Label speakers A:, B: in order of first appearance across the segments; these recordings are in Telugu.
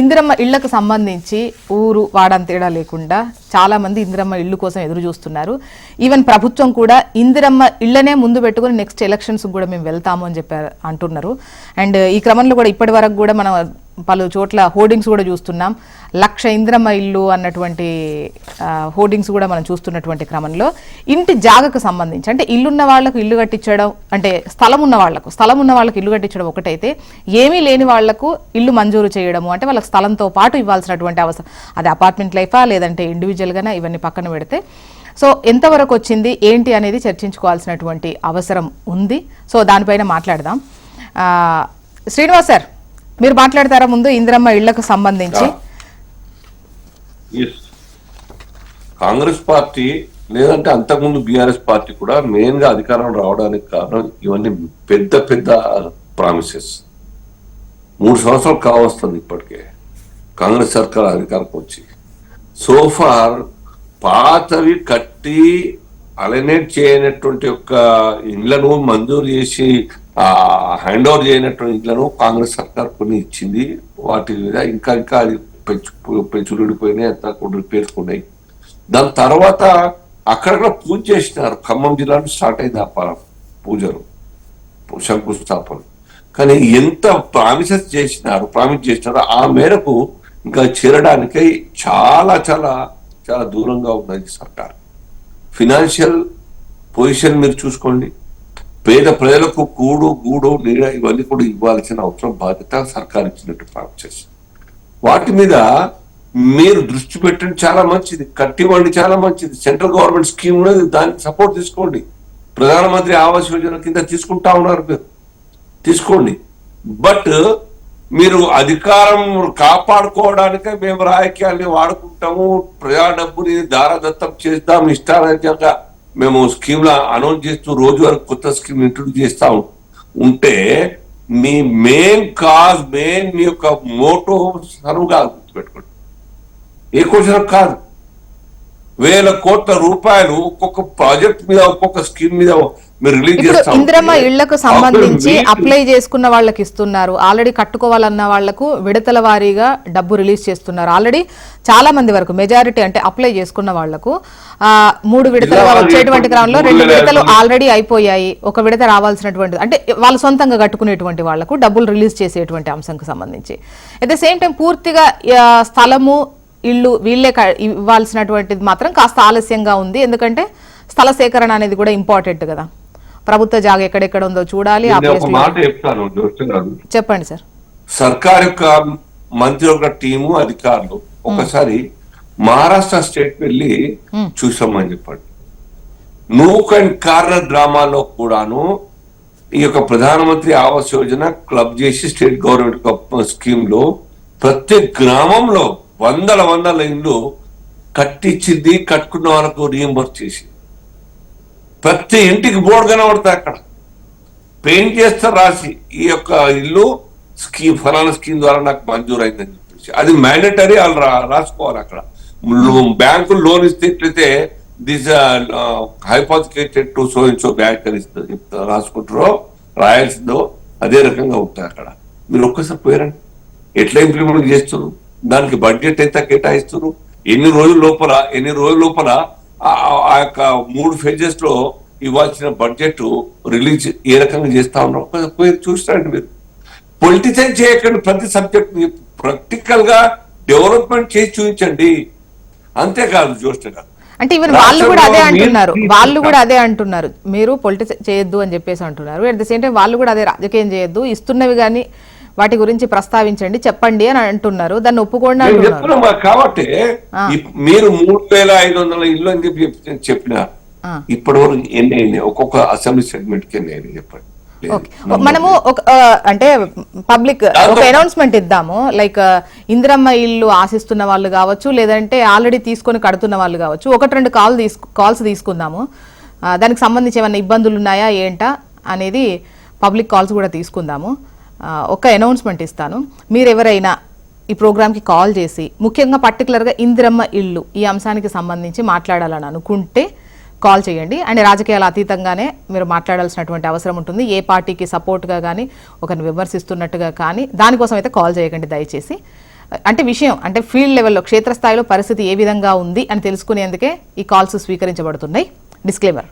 A: ఇందిరమ్మ ఇళ్లకు సంబంధించి ఊరు వాడని తేడా లేకుండా చాలా మంది ఇందిరమ్మ ఇళ్ల కోసం ఎదురు చూస్తున్నారు. ఈవెన్ ప్రభుత్వం కూడా ఇందిరమ్మ ఇళ్లనే ముందు పెట్టుకుని నెక్స్ట్ ఎలక్షన్స్ కూడా మేము వెళ్తాము అని చెప్పి అంటున్నారు. అండ్ ఈ క్రమంలో కూడా ఇప్పటి వరకు కూడా మనం పలు చోట్ల హోర్డింగ్స్ కూడా చూస్తున్నాం. 1,00,000 ఇందిరమ్మ ఇల్లు అన్నటువంటి హోర్డింగ్స్ కూడా మనం చూస్తున్నటువంటి క్రమంలో ఇంటి జాగకు సంబంధించి అంటే ఇల్లున్న వాళ్లకు ఇల్లు కట్టించడం అంటే స్థలం ఉన్న వాళ్ళకు ఇల్లు కట్టించడం ఒకటైతే ఏమీ లేని వాళ్లకు ఇల్లు మంజూరు చేయడము అంటే వాళ్ళకి స్థలంతో పాటు ఇవ్వాల్సినటువంటి అవసరం అది అపార్ట్మెంట్ లైఫా లేదంటే ఇండివిజువల్గానే ఇవన్నీ పక్కన పెడితే సో ఎంతవరకు వచ్చింది ఏంటి అనేది చర్చించుకోవాల్సినటువంటి అవసరం ఉంది. సో దానిపైన మాట్లాడదాం. శ్రీనివాస్ సార్ మీరు మాట్లాడతారా ముందు ఇందిరమ్మ ఇళ్లకు సంబంధించి?
B: కాంగ్రెస్ పార్టీ లేదంటే అంతకుముందు బీఆర్ఎస్ పార్టీ కూడా మెయిన్ గా అధికారం రావడానికి కారణం ఇవన్నీ పెద్ద పెద్ద ప్రామిసెస్. 3 సంవత్సరాలు కావస్తుంది ఇప్పటికే కాంగ్రెస్ సర్కార్ అధికారంకి వచ్చి. సోఫార్ పాతవి కట్టి అలైనేట్ చేయనటువంటి యొక్క ఇళ్లను మంజూరు చేసి హ్యాండ్ ఓవర్ చేయనటువంటి ఇళ్లను కాంగ్రెస్ సర్కార్ కొన్ని ఇచ్చింది. వాటి మీద ఇంకా అది పెంచులుడిపోయినాయి, అంతా కూడా పేర్కొన్నాయి. దాని తర్వాత అక్కడక్కడ పూజ చేసినారు. ఖమ్మం జిల్లాలో స్టార్ట్ అయింది ఆ పూజలు, శంకుస్థాపన. కానీ ఎంత ప్రామిస్ చేసినారో ఆ మేరకు ఇంకా చేరడానికి చాలా చాలా చాలా దూరంగా ఉన్నది సర్కార్. ఫినాన్షియల్ పొజిషన్ మీరు చూసుకోండి. పేద ప్రజలకు గూడు నీడ ఇవన్నీ కూడా ఇవ్వాల్సిన అవసరం బాధ్యత సర్కార్ ఇచ్చినట్టు ప్రామిసెస్. వాటి మీద మీరు దృష్టి పెట్టడం చాలా మంచిది, కట్టివ్వండి చాలా మంచిది. సెంట్రల్ గవర్నమెంట్ స్కీమ్ ఉన్నది, దానికి సపోర్ట్ తీసుకోండి. ప్రధానమంత్రి ఆవాస్ యోజన కింద తీసుకుంటా ఉన్నారు, మీరు తీసుకోండి. బట్ మీరు అధికారం కాపాడుకోవడానికే మేము రాజకీయాల్ని వాడుకుంటాము, ప్రజా డబ్బుని దారదత్తం చేస్తాం, ఇష్టారాజ్యంగా మేము స్కీమ్లా అనౌన్స్ చేస్తూ రోజు వరకు కొత్త స్కీమ్ ఇంట్రొడ్యూస్ చేస్తా ఉంటే మీ మెయిన్ మీ యొక్క మోటో సర్వ్ కాదు, గుర్తుపెట్టుకోండి. ఏ క్వశ్చన్ కాదు. 1,000 కోట్ల రూపాయలు ఒక్కొక్క ప్రాజెక్ట్ మీద ఒక్కొక్క స్కీమ్ మీద మీరు రిలీజ్ చేస్తారు.
A: ఇందిరమ్మ ఇళ్లకు సంబంధించి అప్లై చేసుకున్న వాళ్ళకి ఇస్తున్నారు, ఆల్రెడీ కట్టుకోవాలన్న వాళ్లకు విడతల వారీగా డబ్బు రిలీజ్ చేస్తున్నారు. ఆల్రెడీ చాలా మంది వరకు మెజారిటీ అంటే అప్లై చేసుకున్న వాళ్లకు 3 విడతలుగా వచ్చేటువంటి క్రమంలో 2 విడతలు ఆల్రెడీ అయిపోయాయి. ఒక విడత రావాల్సినటువంటి అంటే వాళ్ళు సొంతంగా కట్టుకునేటువంటి వాళ్లకు డబ్బులు రిలీజ్ చేసేటువంటి అంశంకి సంబంధించి అట్ ద సేమ్ టైం పూర్తిగా స్థలము ఇల్లు వీళ్ళే ఇవ్వాల్సినటువంటిది మాత్రం కాస్త ఆలస్యంగా ఉంది. ఎందుకంటే స్థల సేకరణ అనేది కూడా ఇంపార్టెంట్ కదా. ప్రభుత్వ జాగా ఎక్కడెక్కడ ఉందో చూడాలి. చెప్పండి సార్.
B: సర్కార్ యొక్క మంత్రి ఒక టీము అధికారులు ఒకసారి మహారాష్ట్ర స్టేట్ వెళ్ళి చూసామని చెప్పండి. నూక్ అండ్ కార్నర్ డ్రామాలో కూడాను ఈ యొక్క ప్రధానమంత్రి ఆవాస్ యోజన క్లబ్ చేసి స్టేట్ గవర్నమెంట్ స్కీమ్ లో ప్రతి గ్రామంలో వందల ఇండ్లు కట్టించింది, కట్టుకున్న వాళ్ళకు రీఎంబర్స్ చేసి ప్రతి ఇంటికి బోర్డు కనబడతాయి. అక్కడ పెయింట్ చేస్తే రాసి ఈ యొక్క ఇల్లు స్కీమ్ ఫలానా స్కీమ్ ద్వారా నాకు మంజూరు అయిందని చెప్పేసి అది మ్యాండేటరీ. వాళ్ళు రాసుకోవాలి. అక్కడ బ్యాంకులు లోన్ ఇస్తే ఎట్లయితే this hypothecated to so and so bank అని రాసుకుంటారో రాయాల్సిందో అదే రకంగా ఉంటాయి. అక్కడ మీరు ఒక్కసారి పోయారండి, ఎట్లా ఇంప్లిమెంట్ చేస్తారు, దానికి బడ్జెట్ ఎంత కేటాయిస్తారు, ఎన్ని రోజుల లోపల ఆ యొక్క 3 ఫేజెస్ లో ఇవ్వాల్సిన బడ్జెట్ రిలీజ్ ఏ రకంగా చేస్తా ఉన్నారో పోయి చూస్తారండి. మీరు పొలిటిసైజ్ చేయకండి. ప్రతి సబ్జెక్ట్ ప్రాక్టికల్ గా డెవలప్మెంట్ చేసి చూపించండి. అంతేకాదు జోష్గా
A: అంటే ఈవెన్ వాళ్ళు కూడా అదే అంటున్నారు మీరు పొలిటిక్స్ చేయొద్దు అని చెప్పేసి అంటున్నారు. అట్ ద సేమ్ టైం వాళ్ళు కూడా అదే రాజకీయం చేయొద్దు, ఇస్తున్నవి కానీ వాటి గురించి ప్రస్తావించండి, చెప్పండి అని అంటున్నారు. దాన్ని ఒప్పుకోండి అంటున్నారు.
B: కాబట్టి మీరు 3,500 ఇల్లు అని చెప్పినారు. ఇప్పటి వరకు ఎన్ని అయినాయి? ఒక్కొక్క అసెంబ్లీ సెగ్మెంట్ కి ఎన్ని అయినాయి చెప్పండి.
A: మనము అంటే పబ్లిక్ ఒక అనౌన్స్మెంట్ ఇద్దాము. లైక్ ఇందిరమ్మ ఇల్లు ఆశిస్తున్న వాళ్ళు కావచ్చు, లేదంటే ఆల్రెడీ తీసుకొని కడుతున్న వాళ్ళు కావచ్చు, 1-2 కాల్స్ తీసుకుందాము. దానికి సంబంధించి ఏమైనా ఇబ్బందులు ఉన్నాయా ఏంటా అనేది పబ్లిక్ కాల్స్ కూడా తీసుకుందాము. ఒక అనౌన్స్మెంట్ ఇస్తాను. మీరు ఎవరైనా ఈ ప్రోగ్రామ్కి కాల్ చేసి ముఖ్యంగా పర్టికులర్గా ఇందిరమ్మ ఇల్లు ఈ అంశానికి సంబంధించి మాట్లాడాలని అనుకుంటే కాల్ చేయండి. అండ్ రాజకీయాల అతీతంగానే మీరు మాట్లాడాల్సినటువంటి అవసరం ఉంటుంది. ఏ పార్టీకి సపోర్ట్గా కానీ ఒకరిని విమర్శిస్తున్నట్టుగా కానీ దానికోసం అయితే కాల్ చేయకండి దయచేసి. అంటే విషయం అంటే ఫీల్డ్ లెవెల్లో క్షేత్రస్థాయిలో పరిస్థితి ఏ విధంగా ఉంది అని తెలుసుకునేందుకే ఈ కాల్స్ స్వీకరించబడుతున్నాయి. డిస్క్లైమర్.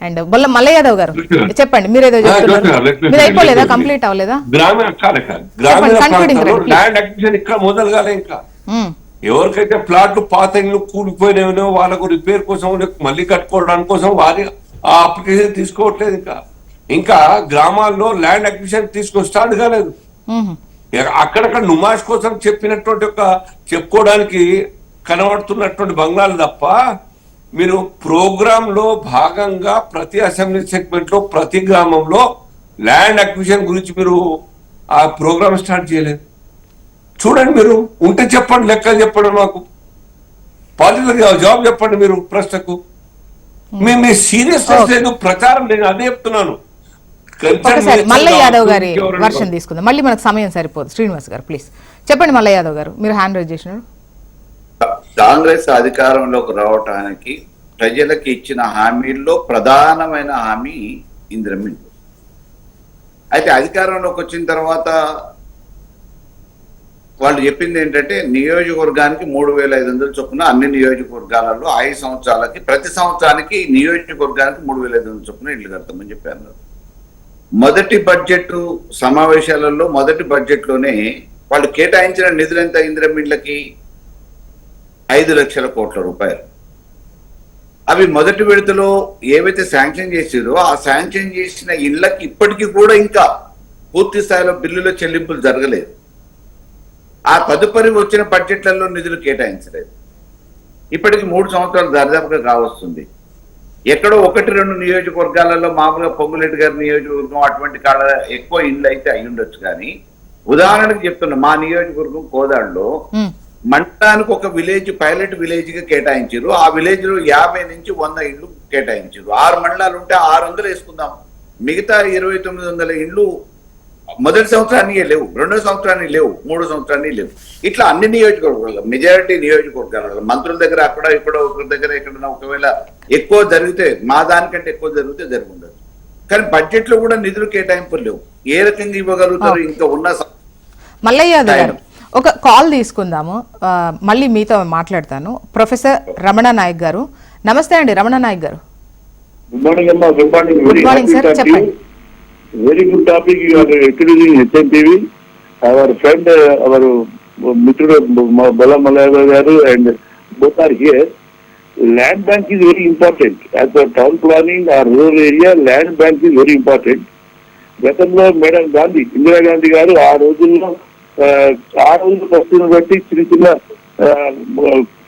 A: అండ్ మల్లయ్య యాదవ్ గారు చెప్పండి, మీరేదో చెప్తున్నారు, మీరు అయిపోలేదా, కంప్లీట్ అవ్వలేదా?
B: గ్రామీణ ల్యాండ్ అక్విజిషన్ ఇక్కడ మొదలు కాలే. ఇంకా ఎవరికైతే ప్లాట్లు పాత ఇళ్ళు కూలిపోయినో వాళ్ళకు రిపేర్ కోసం మళ్ళీ కట్టుకోవడానికి కోసం వారి ఆ అప్లికేషన్ తీసుకోవట్లేదు. ఇంకా గ్రామాల్లో ల్యాండ్ అక్విజిషన్ స్టార్ట్ కాలేదు. అక్కడక్కడ నుమాష్ కోసం చెప్పినటువంటి చెప్పుకోవడానికి కనబడుతున్నటువంటి బంగ్లాలు తప్ప మీరు ప్రోగ్రామ్ లో భాగంగా ప్రతి అసెంబ్లీ సెగ్మెంట్ లో ప్రతి గ్రామంలో ల్యాండ్ అక్విజిషన్ గురించి మీరు ఆ ప్రోగ్రామ్ స్టార్ట్ చేయలేదు. చూడండి, మీరు ఉంటే చెప్పండి, లెక్క చెప్పండి, మాకు పాలిటికల్ జవాబు చెప్పండి. మీరు ప్రశ్నకు మీ సీరియస్నెస్ లేదు, ప్రచారం లేదు, అదే చెప్తున్నాను.
A: మల్లయ్య యాదవ్ గారి వర్షన్ తీసుకుందాం, మళ్ళీ మనకు సమయం సరిపోదు. శ్రీనివాస్ గారు ప్లీజ్ చెప్పండి. మల్లయ్య యాదవ్ గారు మీరు హ్యాండ్ రైజ్ చేసినారు.
C: కాంగ్రెస్ అధికారంలోకి రావటానికి ప్రజలకు ఇచ్చిన హామీల్లో ప్రధానమైన హామీ ఇందిరమ్మ ఇల్లు. అయితే అధికారంలోకి వచ్చిన తర్వాత వాళ్ళు చెప్పింది ఏంటంటే నియోజకవర్గానికి 3,500 చొప్పున అన్ని నియోజకవర్గాలలో 5 సంవత్సరాలకి ప్రతి సంవత్సరానికి నియోజకవర్గానికి 3,500 చొప్పున ఇల్లు కడతామని చెప్పారు. మొదటి బడ్జెట్ సమావేశాలలో మొదటి బడ్జెట్ లోనే వాళ్ళు కేటాయించిన నిధులు ఎంత? ఇందిరమ్మ ఇళ్ళకి 5 లక్షల కోట్ల రూపాయలు. అవి మొదటి విడతలో ఏవైతే శాంక్షన్ చేసారో ఆ శాంక్షన్ చేసిన ఇళ్లకి ఇప్పటికీ కూడా ఇంకా పూర్తి స్థాయిలో బిల్లుల చెల్లింపులు జరగలేదు. ఆ తదుపరి వచ్చిన బడ్జెట్లలో నిధులు కేటాయించలేదు. ఇప్పటికి 3 సంవత్సరాలు దరిదాపుగా కావస్తుంది. ఎక్కడో 1-2 నియోజకవర్గాలలో మామూలుగా పొంగులేటి గారి నియోజకవర్గం అటువంటి కాడ ఎక్కువ ఇండ్లు అయితే అయి ఉండొచ్చు. కానీ ఉదాహరణకు చెప్తున్నా, మా నియోజకవర్గం కోదాడులో మండలానికి ఒక విలేజ్ పైలట్ విలేజ్ గా కేటాయించారు. ఆ విలేజ్ లో 50 నుంచి 100 ఇండ్లు కేటాయించారు. 6 మండలాలు ఉంటే 600 వేసుకుందాం. మిగతా 2,900 ఇండ్లు మొదటి సంవత్సరానికి లేవు, రెండో సంవత్సరానికి లేవు, మూడో సంవత్సరానికి లేవు. ఇట్లా అన్ని నియోజకవర్గాలు మెజారిటీ నియోజకవర్గాలు మంత్రుల దగ్గర అక్కడ ఇక్కడ ఒకరి దగ్గర ఎక్కడైనా ఒకవేళ ఎక్కువ జరిగితే మా దానికంటే ఎక్కువ జరిగితే జరుగుండదు. కానీ బడ్జెట్ లో కూడా నిధులు కేటాయింపులు లేవు. ఏ రకంగా ఇవ్వగలుగుతారు? ఇంకా ఉన్న
A: మల్లయ్య గారు ఒక కాల్ తీసుకుందాము, మళ్ళీ మీతో మాట్లాడతాను. ప్రొఫెసర్ రమణ నాయక్ గారు, నమస్తే అండి. రమణ నాయక్ గారు
D: గుడ్ మార్నింగ్ అమ్మా. Good morning.
A: Good morning sir, చెప్పండి.
D: Very good topic you are introducing HMTV. Our friend our మిత్రుడు Bolla Mallaiah garu and both are here. Land bank is very important. As per town planning or rural area land bank is very important. గతంలో మేడం గాంధీ, ఇందిరాగాంధీ గారు ఆ రోజుల్లో పరిస్థితిని బట్టి చిన్న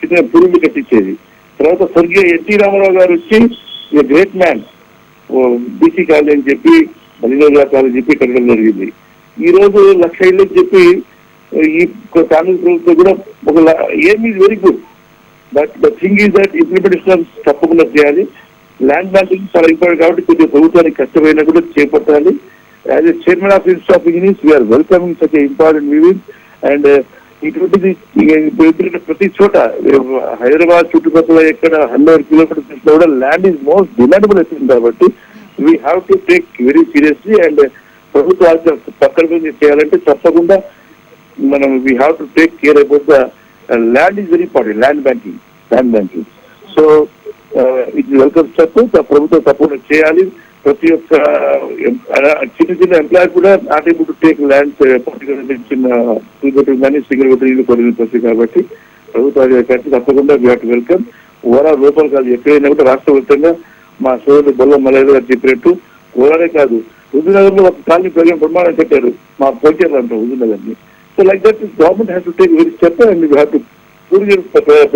D: చిన్న పురుళ్ళు కట్టించేది. తర్వాత స్వర్గీయ ఎన్టీ రామారావు గారు వచ్చి గ్రేట్ మ్యాన్ బీసీ కాలేజ్ అని చెప్పి మలినోజా కాలేజ్ చెప్పి కట్టడం జరిగింది. ఈ రోజు 1,00,000 ఇళ్ళు చెప్పి ఈ కాంగ్రెస్ ప్రభుత్వం కూడా ఒక ఏం is very good. But the thing is that implementation తప్పకుండా చేయాలి. ల్యాండ్ బ్యాంకింగ్ చాలా ఇంపార్టెంట్ కాబట్టి కొద్దిగా ప్రభుత్వానికి కష్టమైనా కూడా చేపట్టాలి. As a chairman of institute of engineers we are welcoming such important meeting. And ఇటువంటిది ప్రతి చోట హైదరాబాద్ చుట్టుపక్కల ఎక్కడ 100 కిలోమీటర్స్ కూడా ల్యాండ్ ఈజ్ మోస్ట్ డిమాండబుల్ అవుతుంది. కాబట్టి we have to take very seriously. And ప్రభుత్వాలు పక్కన చేయాలంటే తప్పకుండా మనం we have to take care about the land is very important. Land banking so it welcome step. ప్రభుత్వం తప్పకుండా చేయాలి. ప్రతి ఒక్క చిన్న ఎంప్లాయర్ కూడా not able to take lands particular చిన్న 2 bedroom కానీ సింగిల్ బెడ్రూమ్ కొనుగోలు. కాబట్టి ప్రభుత్వాలు తప్పకుండా we have to welcome. Overall రూపాయలు కాదు, ఎక్కడైనా కూడా రాష్ట్ర వ్యాప్తంగా మా సోదరుడు బొల్ల మల్లయ్య గారు చెప్పినట్టు ఓవరాలే కాదు, హుజూర్నగర్ లో ఒక కాలనీ ప్రజలు ప్రమాణం కట్టారు. మా పంచాయతీలు అంటారు హుజూర్నగర్ ని. So like that government has to take very step. And we have to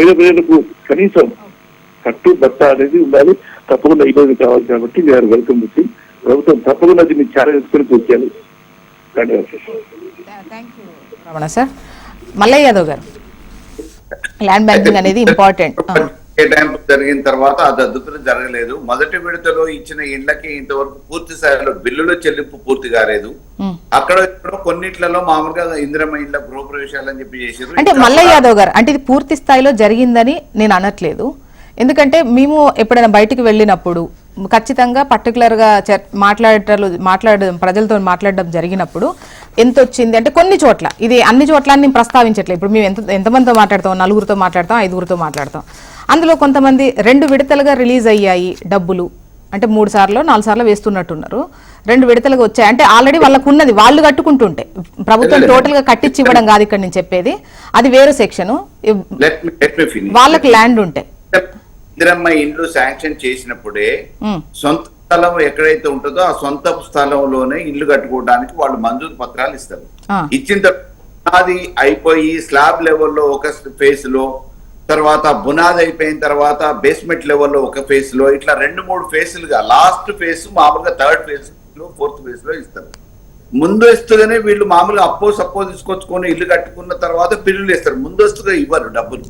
D: ప్రజలకు కనీసం కట్టు బట్ట అనేది ఉండాలి. తప్పకుండా ఈ రోజు కావాలి. కాబట్టి వీఆర్ వెల్కమ్ దిస్. ప్రభుత్వం తప్పకుండా దీన్ని చాలా తీసుకుని వచ్చేయాలి.
A: రమణ సార్. మల్లయ్య యాదవ్ గారు, ల్యాండ్ బ్యాంకింగ్ అనేది ఇంపార్టెంట్.
C: కేటాయింపు జరిగిన తర్వాత అది అద్భుతం జరగలేదు. మొదటి విడతలో ఇచ్చిన ఇళ్లకి ఇంతవరకు పూర్తి స్థాయిలో బిల్లుల చెల్లింపు పూర్తి కాలేదు. అక్కడ ఇక్కడ కొన్నిట్లలో మామూలుగా ఇందిరమ్మ ఇళ్ల గృహప్రవేశాలని చెప్పి చేశారు.
A: అంటే మల్లయ్య యాదవ్ గారు, అంటే ఇది పూర్తి స్థాయిలో జరిగిందని నేను అనట్లేదు. ఎందుకంటే మేము ఎప్పుడైనా బయటికి వెళ్ళినప్పుడు ఖచ్చితంగా పర్టికులర్గా ప్రజలతో మాట్లాడడం జరిగినప్పుడు ఎంత వచ్చింది అంటే కొన్ని చోట్ల, ఇది అన్ని చోట్ల నేను ప్రస్తావించట్లేదు. ఇప్పుడు మేము ఎంతమందితో మాట్లాడతాం, నలుగురితో మాట్లాడతాం, 5గురితో మాట్లాడతాం. అందులో కొంతమంది 2 విడతలుగా రిలీజ్ అయ్యాయి డబ్బులు, అంటే 3 సార్లు 4 సార్లు వేస్తున్నట్టున్నారు. 2 విడతలుగా వచ్చాయి అంటే ఆల్రెడీ వాళ్ళకు ఉన్నది, వాళ్ళు కట్టుకుంటుంటే ప్రభుత్వం టోటల్ గా కట్టించి ఇవ్వడం కాదు ఇక్కడ నేను చెప్పేది, అది వేరే సెక్షన్. వాళ్ళకి ల్యాండ్ ఉంటే
C: ఇందిరమ్మ ఇండ్లు శాంక్షన్ చేసినప్పుడే సొంత స్థలం ఎక్కడైతే ఉంటుందో ఆ సొంత స్థలంలోనే ఇల్లు కట్టుకోవడానికి వాళ్ళు మంజూరు పత్రాలు ఇస్తారు. ఇచ్చిన తర్వాత అది అయిపోయి స్లాబ్ లెవెల్లో ఒక ఫేజ్ లో, తర్వాత బునాది అయిపోయిన తర్వాత బేస్మెంట్ లెవెల్లో ఒక ఫేజ్ లో, ఇట్లా 2-3 ఫేజ్లుగా లాస్ట్ ఫేజ్ మామూలుగా 3rd ఫేజ్ లో 4th ఫేజ్ లో ఇస్తారు. ముందస్తుగానే వీళ్ళు మామూలుగా సప్పో తీసుకొచ్చుకొని ఇల్లు కట్టుకున్న తర్వాత పిల్లులు ఇస్తారు. ముందస్తుగా ఇవ్వరు, డబ్బులు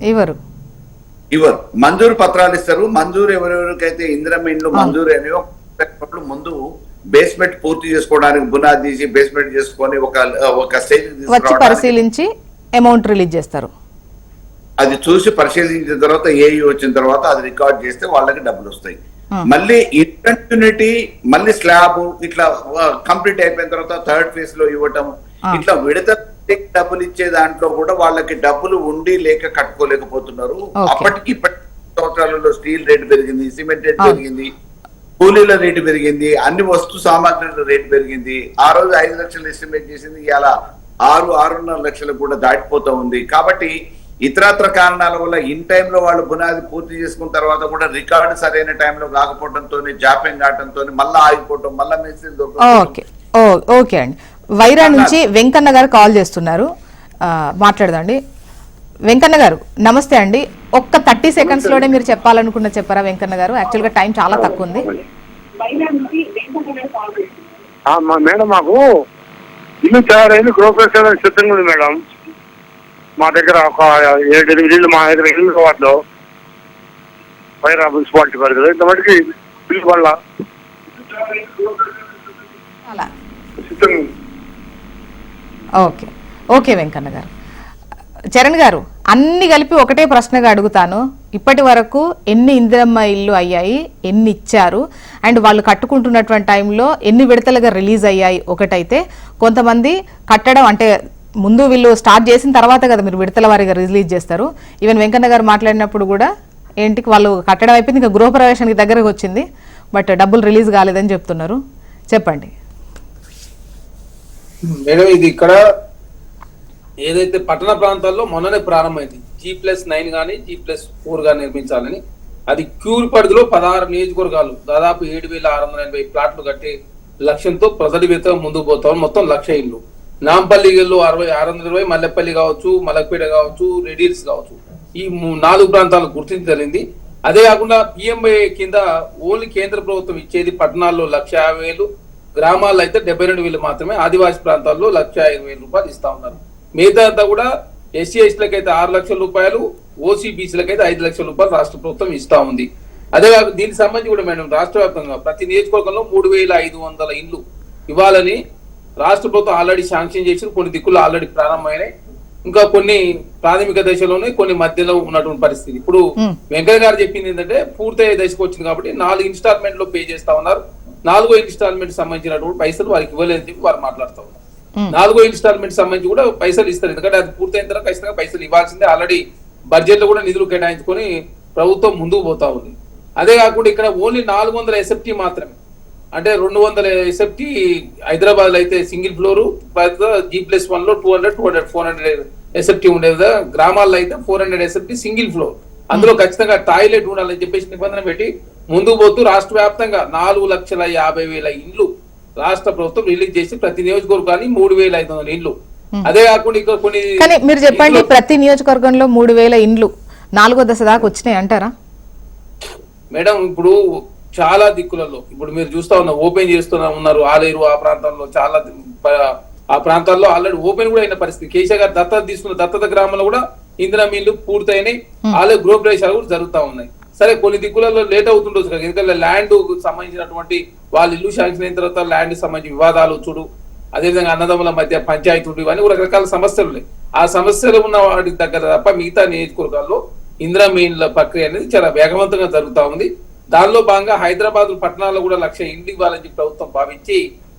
C: ఇవ్వరు, మంజూరు పత్రాలు ఇస్తారు. మంజూరు ఎవరెవరికైతే ఇందిరమ్మ ఇండ్లు మంజూరు అనేవో ముందు బేస్మెంట్ పూర్తి చేసుకోవడానికి బునాది తీసి బేస్మెంట్ చేసుకొని ఒక స్టేజ్
A: పరిశీలించి అమౌంట్ రిలీజ్ చేస్తారు.
C: అది చూసి పరిశీలించిన తర్వాత ఏఈ వచ్చిన తర్వాత అది రికార్డ్ చేస్తే వాళ్ళకి డబ్బులు వస్తాయి. మళ్ళీ ఇంటర్యూనిటీ, మళ్ళీ స్లాబ్ ఇట్లా కంప్లీట్ అయిపోయిన తర్వాత 3rd ఫేజ్ లో ఇవ్వటం, ఇట్లా విడత డబ్బులు ఇచ్చే దాంట్లో కూడా వాళ్ళకి డబ్బులు ఉండి లేక కట్టుకోలేకపోతున్నారు. అప్పటికి సంవత్సరాలలో స్టీల్ రేట్ పెరిగింది, సిమెంట్ రేట్ పెరిగింది, కూలీల రేటు పెరిగింది, అన్ని వస్తు సామాగ్రిల రేటు పెరిగింది. ఆ రోజు 5 లక్షలు ఎస్టిమేట్ చేసింది, ఇలా 6-6.5 లక్షలు కూడా దాటిపోతూ ఉంది. కాబట్టి ఇతరత్ర కారణాల వల్ల ఇన్ టైంలో వాళ్ళు బునాది పూర్తి చేసుకున్న తర్వాత కూడా రికార్డు సరైన టైంలో కాకపోవడంతో, జాప్యం కావడంతో మళ్ళీ ఆగిపోవటం, మళ్ళీ మెసేజ్
A: దొరకడం. ఓకే అండి, వైరా నుంచి వెంకన్న గారు కాల్ చేస్తున్నారు, మాట్లాడదండి. వెంకన్న గారు నమస్తే అండి. ఒక్క 30 seconds లోనే మీరు చెప్పారా వెంకన్న గారు? యాక్చువల్ గా టైం చాలా తక్కువ ఉంది.
D: మేడం మాకు ఇల్లు తయారైంది, గృహప్రవేశం సిద్ధంగా ఉంది మేడం. మా దగ్గర ఒక 7-8 ఇల్లు మా దగ్గర ఇల్లు వాటిలో వైరా మున్సిపాలిటీ పరిధిలో ఇంతమటికి బిల్లు వల్ల
A: ఓకే వెంకన్న గారు. చరణ్ గారు, అన్ని కలిపి ఒకటే ప్రశ్నగా అడుగుతాను. ఇప్పటి వరకు ఎన్ని ఇందిరమ్మ ఇల్లు అయ్యాయి, ఎన్ని ఇచ్చారు, అండ్ వాళ్ళు కట్టుకుంటున్నటువంటి టైంలో ఎన్ని విడతలుగా రిలీజ్ అయ్యాయి ఒకటైతే, కొంతమంది కట్టడం అంటే ముందు వీళ్ళు స్టార్ట్ చేసిన తర్వాత కదా మీరు విడతల వారీగా రిలీజ్ చేస్తారు. ఈవెన్ వెంకన్న గారు మాట్లాడినప్పుడు కూడా ఏంటికి వాళ్ళు కట్టడం అయిపోయింది, ఇంకా గృహప్రవేశానికి దగ్గరకు వచ్చింది, బట్ డబ్బులు రిలీజ్ కాలేదని చెప్తున్నారు. చెప్పండి
E: మేడం. ఇది ఇక్కడ ఏదైతే పట్టణ ప్రాంతాల్లో మొన్ననే ప్రారంభమైంది G+9 కానీ G+4 కానీ నిర్మించాలని, అది క్యూర్ పరిధిలో 16 నియోజకవర్గాలు దాదాపు 7,680 ప్లాట్లు కట్టే లక్ష్యంతో ప్రజల ముందుకు పోతాం. మొత్తం 1,00,000 ఇల్లు. నాంపల్లిలో 620, మల్లెపల్లి కావచ్చు, మలక్పేట కావచ్చు, రెడీల్స్ కావచ్చు, ఈ 4 ప్రాంతాలకు గుర్తించగలిగింది. అదే కాకుండా PMI కింద ఓన్లీ కేంద్ర ప్రభుత్వం ఇచ్చేది పట్టణాల్లో 1,50,000, గ్రామాల్లో అయితే 72,000 మాత్రమే, ఆదివాసీ ప్రాంతాల్లో 1,05,000 రూపాయలు ఇస్తా ఉన్నారు. మిగతా అంతా కూడా SC STలకు అయితే 6 లక్షల రూపాయలు, OCBCలకు అయితే 5 లక్షల రూపాయలు రాష్ట్ర ప్రభుత్వం ఇస్తా ఉంది. అదే కాక దీనికి సంబంధించి కూడా మేడం రాష్ట్ర వ్యాప్తంగా ప్రతి నియోజకవర్గంలో 3,500 ఇండ్లు ఇవ్వాలని రాష్ట్ర ప్రభుత్వం ఆల్రెడీ శాంక్షన్ చేసి కొన్ని దిక్కులు ఆల్రెడీ ప్రారంభమైనాయి. ఇంకా కొన్ని ప్రాథమిక దశలోనే, కొన్ని మధ్యలో ఉన్నటువంటి పరిస్థితి. ఇప్పుడు వెంకయ్య గారు చెప్పింది ఏంటంటే పూర్తయ్యే దశకు వచ్చింది కాబట్టి 4 ఇన్స్టాల్మెంట్ లో పే చేస్తా ఉన్నారు. 4వ ఇన్స్టాల్మెంట్ సంబంధించినటువంటి పైసలు వారికి ఇవ్వలేదని చెప్పి వారు మాట్లాడుతూ ఉన్నారు. 4వ ఇన్స్టాల్మెంట్ సంబంధించి కూడా పైసలు ఇస్తారు, ఎందుకంటే అది పూర్తయిన తర్వాత ఖచ్చితంగా పైసలు ఇవ్వాల్సిందే. ఆల్రెడీ బడ్జెట్ లో కూడా నిధులు కేటాయించుకొని ప్రభుత్వం ముందుకు పోతా ఉంది. అదే కాకుండా ఇక్కడ ఓన్లీ 400 SFT మాత్రమే, అంటే 200 SFT హైదరాబాద్ లో అయితే సింగిల్ ఫ్లోర్, G+1 లో 400 SFT ఉండేది. గ్రామాల్లో అయితే 400 SFT సింగిల్ ఫ్లోర్, అందులో ఖచ్చితంగా టాయిలెట్ ఉండాలని చెప్పేసి నిబంధన పెట్టి ముందుకు పోతూ రాష్ట్ర వ్యాప్తంగా 4,50,000 ఇండ్లు రాష్ట్ర ప్రభుత్వం రిలీజ్ చేసి ప్రతి నియోజకవర్గాన్ని 3,500 ఇండ్లు. అదే కాకుండా ఇక్కడ కొన్ని,
A: కానీ మీరు చెప్పండి ప్రతి నియోజకవర్గంలో 3,000 ఇండ్లు 4వ దశ దాకా వచ్చినాయి అంటారా
E: మేడం? ఇప్పుడు చాలా దిక్కులలో ఇప్పుడు మీరు చూస్తా ఓపెన్ ఉన్నారు. ఆలేరు ఆ ప్రాంతంలో చాలా ఆ ప్రాంతాల్లో ఆల్రెడీ ఓపెన్ కూడా అయిన పరిస్థితి. కేసీఆర్ గారు దత్తత తీసుకున్న దత్తత గ్రామంలో కూడా ఇందిరమ్మ ఇల్లు పూర్తయినాయి, ఆల్రెడీ గృహప్రవేశాలు కూడా జరుగుతా ఉన్నాయి. సరే కొన్ని దిక్కులలో లేట్ అవుతుండొచ్చు కదా, ఎందుకంటే ల్యాండ్ సంబంధించినటువంటి వాళ్ళ ఇల్లు శాంక్షన్ అయిన తర్వాత ల్యాండ్ సంబంధించి వివాదాలు చూడు, అదేవిధంగా అన్నదమ్ముల మధ్య పంచాయతీలు, ఇవన్నీ కూడా రకరకాల సమస్యలు ఉన్నాయి. ఆ సమస్యలు ఉన్న వాటి దగ్గర తప్ప మిగతా నియోజకవర్గాల్లో ఇందిరమ్మ ఇళ్ల ప్రక్రియ అనేది చాలా వేగవంతంగా జరుగుతా ఉంది. దానిలో భాగంగా హైదరాబాద్ పట్టణాల్లో కూడా 1,00,000 ఇండ్లు ఇవ్వాలని ప్రభుత్వం భావించి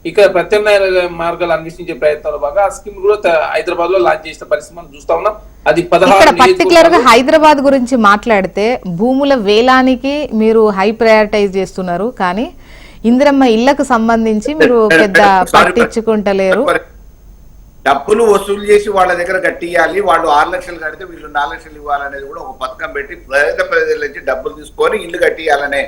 E: ఇక్కడ ప్రత్యామ్నాయ మార్గాలు అన్వేషించే ప్రయత్నంలో భాగంగా ఆ స్కీమ్ కూడా హైదరాబాద్ లో లాంచ్ చేసిన పరిస్థితి మనం చూస్తా ఉన్నాం. అది
A: ఇక్కడ
E: 16
A: పర్టికులర్ గా హైదరాబాద్ గురించి మాట్లాడితే భూముల వేలానికి మీరు హై ప్రయారిటైజ్ చేస్తున్నారు, కానీ ఇందిరమ్మ ఇళ్లకు సంబంధించి మీరు పెద్ద పట్టించుకుంటలేరు.
C: డబ్బులు వసూలు చేసి వాళ్ళ దగ్గర కట్టియాలి, వాళ్ళు 6 లక్షలు కడితే వీళ్ళు 4 లక్షలు ఇవ్వాలనేది కూడా ఒక పథకం పెట్టి పేద ప్రజల నుంచి డబ్బులు తీసుకొని ఇల్లు కట్టియాలనే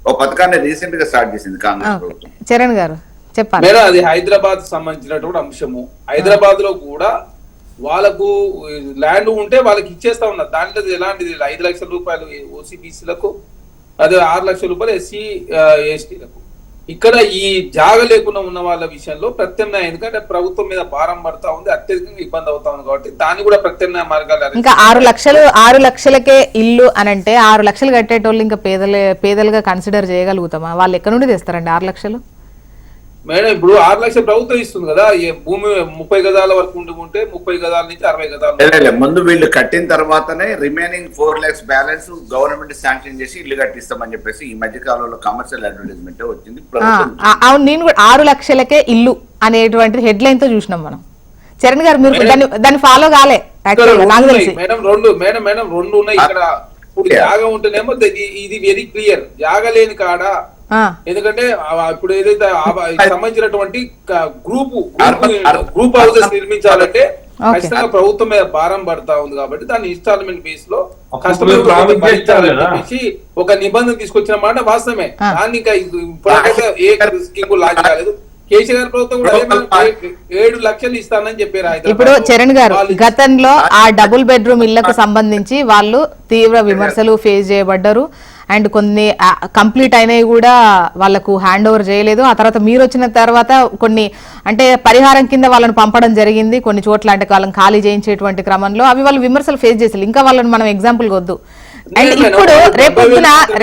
C: ఒక పథకాన్ని రీసెంట్ గా స్టార్ట్ చేసింది కాంగ్రెస్ ప్రభుత్వం.
A: చరణ్ గారు చెప్పాలి.
E: మేడం, అది హైదరాబాద్ సంబంధించినటువంటి అంశము. హైదరాబాద్ లో కూడా వాళ్ళకు ల్యాండ్ ఉంటే వాళ్ళకి ఇచ్చేస్తా ఉన్నారు. దాంట్లో ఎలాంటిది 5 లక్షల రూపాయలు ఓసీబీసీలకు, అదే 6 లక్షల రూపాయలు ఎస్సీ ఎస్టీలకు. ఇక్కడ ఈ జాగ లేకుండా ఉన్న వాళ్ళ విషయంలో ప్రత్యామ్నాయం, ఎందుకంటే ప్రభుత్వం మీద భారం పడతా ఉంది, అత్యధికంగా ఇబ్బంది అవుతా ఉంది కాబట్టి దాన్ని కూడా ప్రత్యామ్నాయ మార్గాలు.
A: ఇంకా 6 లక్షలకే ఇల్లు అని అంటే 6 లక్షలు కట్టేటోళ్ళు ఇంకా పేదలుగా కన్సిడర్ చేయగలుగుతామా? వాళ్ళు ఎక్కడ నుండి తెస్తారండి 6 లక్షలు?
E: మేడం, ఇప్పుడు 6 లక్షలు ప్రభుత్వం ఇస్తుంది కదా, భూమి 30 గజాల వరకు ఉంటే 30 గజాల నుంచి 60 గజాలు.
C: ముందు వీళ్ళు కట్టిన తర్వాతనే remaining 4 lakhs balance government sanction చేసి ఇల్లు కట్టిస్తామని చెప్పేసి ఈ మధ్య కాలంలో కమర్షియల్ అడ్వర్టైజ్మెంట్ వచ్చింది.
A: అవును, నేను కూడా 6 లక్షలకే ఇల్లు అనేటువంటి హెడ్ లైన్ తో చూసినాం మనం. చరణ్ గారు మీరు దాన్ని ఫాలో కాలే? నాకు తెలిసి
E: మేడం రెండు ఉన్నాయి ఇక్కడ. ఇప్పుడు జాగా ఉంటేనేమో ఇది వెరీ క్లియర్, జాగా లేని కాడ. ఎందుకంటే ఇప్పుడు ఏదైతే సంబంధించినటువంటి గ్రూప్ హౌసెస్ నిర్మించాలంటే ఖచ్చితంగా ప్రభుత్వం మీద భారం పడతా ఉంది కాబట్టి దాన్ని ఇన్స్టాల్మెంట్ బేస్ లో కస్టమర్ భరించాలని చెప్పేసి ఒక నిబంధన తీసుకొచ్చిన మాట వాస్తవమే. దాన్ని ఇంకా ఇప్పుడైతే ఏ స్కీమ్ లాంచ్ కాలేదు. కేసీఆర్ ప్రభుత్వం కూడా 7 లక్షలు ఇస్తానని చెప్పారు.
A: ఇప్పుడు చరణ్ గారు గతంలో ఆ డబుల్ బెడ్రూమ్ ఇళ్లకు సంబంధించి వాళ్ళు తీవ్ర విమర్శలు ఫేస్ చేయబడ్డారు. అండ్ కొన్ని కంప్లీట్ అయినవి కూడా వాళ్ళకు హ్యాండ్ ఓవర్ చేయలేదు. ఆ తర్వాత మీరు వచ్చిన తర్వాత కొన్ని అంటే పరిహారం కింద వాళ్ళని పంపడం జరిగింది కొన్ని చోట్ల, అంటే వాళ్ళని ఖాళీ చేయించేటువంటి క్రమంలో అవి వాళ్ళు విమర్శలు ఫేస్ చేశారు. ఇంకా వాళ్ళని మనం ఎగ్జాంపుల్ వద్దు. అండ్ ఇప్పుడు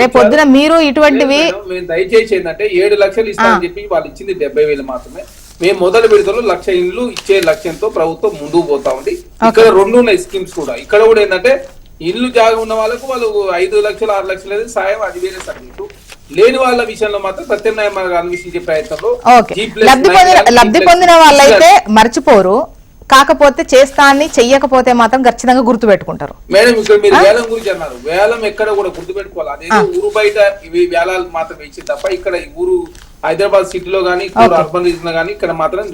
A: రేపొద్దున మీరు ఇటువంటివి
E: దయచేసి ఏంటంటే 7 లక్షలు ఇస్తామని చెప్పి వాళ్ళు ఇచ్చింది 70,000 మాత్రమే. మేము మొదటి విడతలో 1,00,000 ఇండ్లు ఇచ్చే లక్ష్యంతో ప్రభుత్వం ముందుకు పోతా ఉంది. ఇక్కడ 2 ఉన్నాయి స్కీమ్స్ కూడా. ఇక్కడ కూడా ఏంటంటే ఇల్లు జాగా ఉన్న వాళ్ళకు వాళ్ళు 5 లక్షలు 6 లక్షలు అనేది సాయం, అది వేరే సబ్జెక్టు. లేని వాళ్ళ విషయంలో మాత్రం ప్రత్యామ్నాయ మార్గాలు అన్వేషించే ప్రయత్నంలో
A: లబ్ధి పొందిన వాళ్ళైతే మర్చిపోరు, కాకపోతే చేస్తా అని చెయ్యకపోతే మాత్రం ఖచ్చితంగా గుర్తు పెట్టుకుంటారు.
E: మేడం, ఇక్కడ మీరు వేలం గురించి అన్నారు. వేలం ఎక్కడ కూడా గుర్తు పెట్టుకోవాలి. అదేదో ఊరు బయట ఇవి వేలాలు మాత్రం ఇచ్చింది తప్ప ఇక్కడ ఊరు హైదరాబాద్ సిటీలో గానీ అర్బన్ రీజన్ లో గానీ ఇక్కడ మాత్రం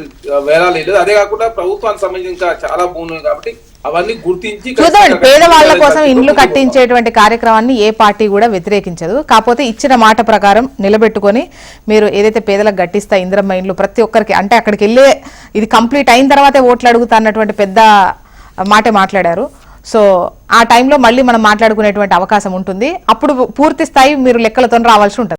E: వేలాలు లేదు. అదే కాకుండా ప్రభుత్వానికి సంబంధించి ఇంకా చాలా భూములు కాబట్టి అవన్నీ గుర్తించి
A: చూద్దాం. పేదవాళ్ల కోసం ఇండ్లు కట్టించేటువంటి కార్యక్రమాన్ని ఏ పార్టీ కూడా వ్యతిరేకించదు. కాకపోతే ఇచ్చిన మాట ప్రకారం నిలబెట్టుకొని మీరు ఏదైతే పేదలకు గట్టిస్తా ఇందిరమ్మ ఇండ్లు ప్రతి ఒక్కరికి, అంటే అక్కడికి వెళ్ళే ఇది కంప్లీట్ అయిన తర్వాతే ఓట్లు అడుగుతా అన్నటువంటి పెద్ద మాటే మాట్లాడారు. సో ఆ టైంలో మళ్ళీ మనం మాట్లాడుకునేటువంటి అవకాశం ఉంటుంది. అప్పుడు పూర్తి స్థాయి మీరు లెక్కలతో రావాల్సి ఉంటుంది.